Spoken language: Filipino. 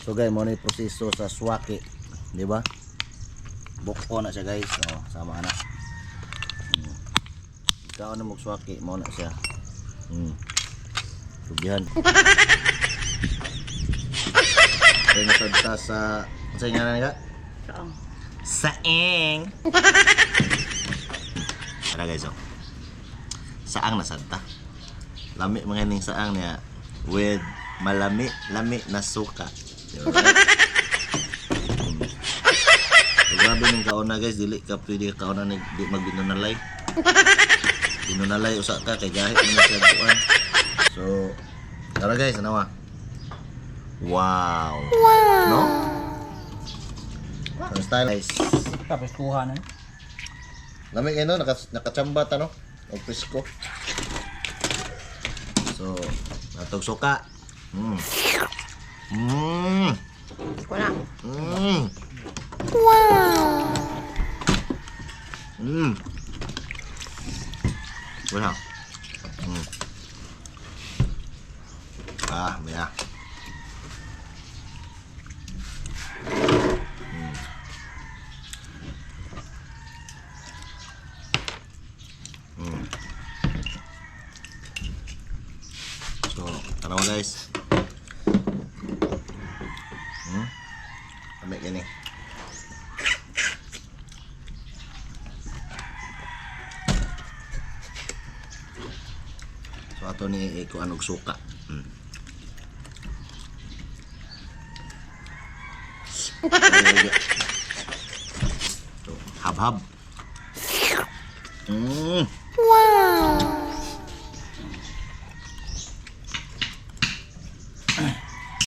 So guys, mo ni proseso sa swaki, di ba? Buko na siya guys. Oh, sama na. Ikaw na magswaki, mo na siya. Tugihan. Kaya nasadta sa nga na nga? Saang. Saing. Tara guys, oh. Saang nasadta. Lami mga ning saang niya with malami na suka. Alright? So, grabe ng kauna guys, dili ka pwede kauna di magbinunalay. Binunalay usa ka kay gahit mo siya tuan. So, tara guys, anawa. Wow. No? Ang style guys. Tapos kuha na. Lami kayo no, nakachamba ta no? O presko. So, natog suka. Wala. Wow. Wala. Ah, maya. So, tanaw guys. Ambil gini. So, ato ni ikuan og suka. So, hab-hab. Wow.